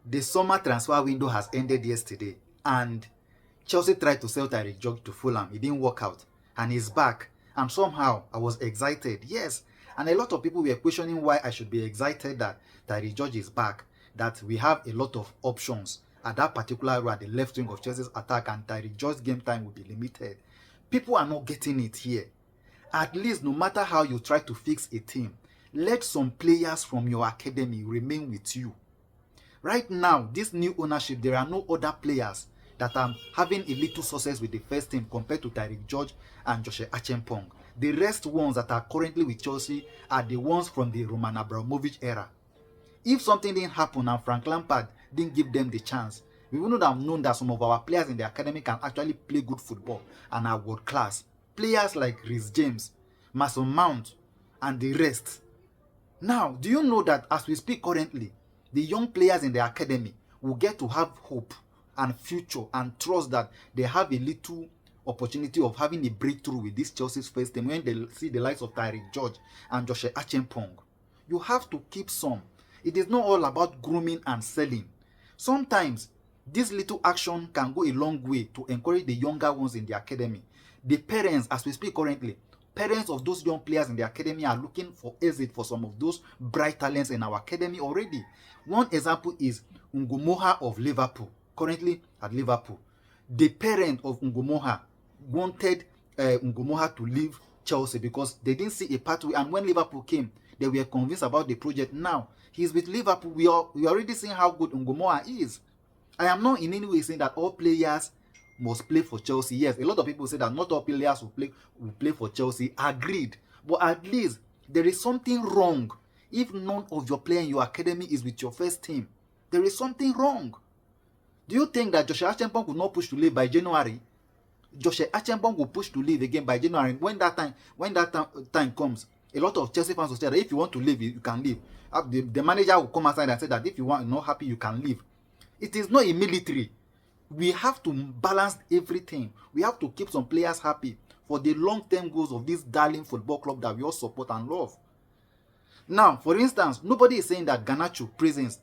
The summer transfer window has ended yesterday, and Chelsea tried to sell TYRIQUE GEORGE to Fulham. It didn't work out, and he's back. And somehow I was excited, yes. And a lot of people were questioning why I should be excited that TYRIQUE GEORGE is back, that we have a lot of options at that particular row at the left wing of Chelsea's attack, and TYRIQUE GEORGE's game time will be limited. People are not getting it here. At least, no matter how you try to fix a team, let some players from your academy remain with you. Right now, this new ownership, there are no other players that are having a little success with the first team compared to TYRIQUE GEORGE and Joshua Acheampong. The rest ones that are currently with Chelsea are the ones from the Roman Abramovich era. If something didn't happen and Frank Lampard didn't give them the chance, we wouldn't have known that some of our players in the academy can actually play good football and are world class. Players like Reece James, Mason Mount, and the rest. Now, do you know that as we speak currently, the young players in the academy will get to have hope and future and trust that they have a little opportunity of having a breakthrough with this Chelsea's first team when they see the likes of TYRIQUE GEORGE and Joshua Acheampong. You have to keep some. It is not all about grooming and selling. Sometimes this little action can go a long way to encourage the younger ones in the academy. The parents, as we speak currently, parents of those young players in the academy are looking for exit for some of those bright talents in our academy already. One example is Ngumoha of Liverpool, currently at Liverpool. The parent of Ngumoha wanted Ngumoha to leave Chelsea because they didn't see a pathway, and when Liverpool came, they were convinced about the project. Now, he's with Liverpool. We already seeing how good Ngumoha is. I am not in any way saying that all players must play for Chelsea. Yes, a lot of people say that not all players will play for Chelsea. Agreed. But at least there is something wrong if none of your players in your academy is with your first team. There is something wrong. Do you think that Joshua Acheampong will not push to leave by January? Joshua Acheampong will push to leave again by January. When that time comes, a lot of Chelsea fans will say that if you want to leave, you can leave. The manager will come outside and say that if you are not happy, you can leave. It is not a military. We have to balance everything. We have to keep some players happy for the long-term goals of this darling football club that we all support and love. Now, for instance, nobody is saying that Garnacho presence.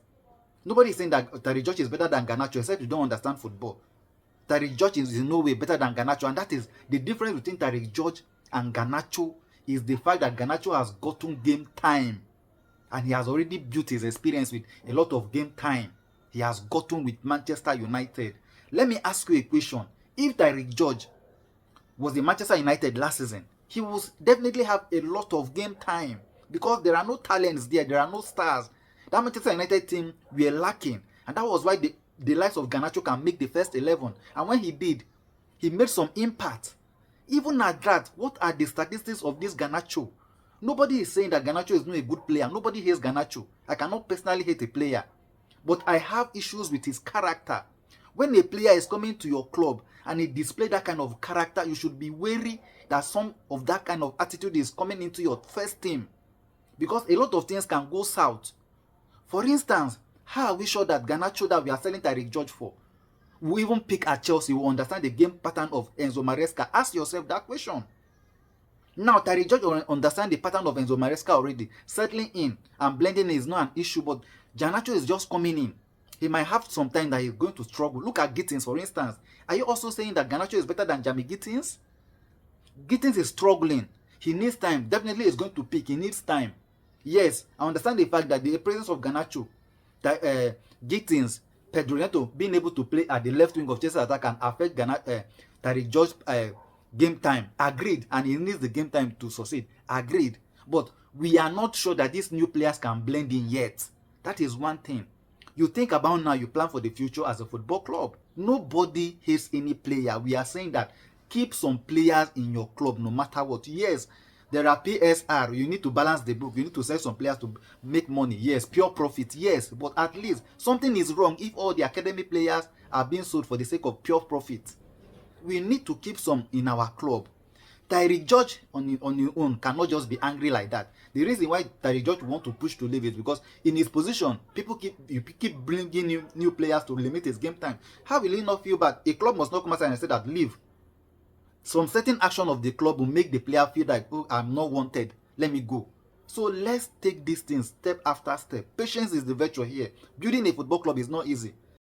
Nobody is saying that TYRIQUE GEORGE is better than Garnacho, except you don't understand football. TYRIQUE GEORGE is in no way better than Garnacho, and that is the difference between TYRIQUE GEORGE and Garnacho is the fact that Garnacho has gotten game time, and he has already built his experience with a lot of game time. He has gotten with Manchester United. Let me ask you a question. If TYRIQUE GEORGE was in Manchester United last season, he will definitely have a lot of game time because there are no talents there. There are no stars. That Manchester United team were lacking, and that was why the likes of Garnacho can make the first 11. And when he did, he made some impact. Even at that, what are the statistics of this Garnacho? Nobody is saying that Garnacho is not a good player. Nobody hates Garnacho. I cannot personally hate a player, but I have issues with his character. When a player is coming to your club and he displays that kind of character, you should be wary that some of that kind of attitude is coming into your first team, because a lot of things can go south. For instance, how are we sure that Garnacho that we are selling TYRIQUE GEORGE for will even pick at Chelsea, will understand the game pattern of Enzo Maresca? Ask yourself that question. Now, TYRIQUE GEORGE will understand the pattern of Enzo Maresca already. Settling in and blending is not an issue, but Garnacho is just coming in. He might have some time that he's going to struggle. Look at Gittins, for instance. Are you also saying that Garnacho is better than Jamie Gittins? Gittins is struggling. He needs time. Definitely is going to peak. He needs time. Yes, I understand the fact that the presence of Garnacho, Gittins, Pedro Neto being able to play at the left wing of Chelsea attack can affect TYRIQUE GEORGE's game time. Agreed. And he needs the game time to succeed. Agreed. But we are not sure that these new players can blend in yet. That is one thing. You think about now, you plan for the future as a football club. Nobody hates any player. We are saying that keep some players in your club no matter what. Yes, there are PSR. You need to balance the book. You need to sell some players to make money. Yes, pure profit. Yes, but at least something is wrong if all the academy players are being sold for the sake of pure profit. We need to keep some in our club. TYRIQUE GEORGE on his own cannot just be angry like that. The reason why TYRIQUE GEORGE want to push to leave is because in his position, you keep bringing new players to limit his game time. How will he not feel bad? A club must not come outside and say that leave. Some certain action of the club will make the player feel like, oh, I'm not wanted, let me go. So let's take these things step after step. Patience is the virtue here. Building a football club is not easy.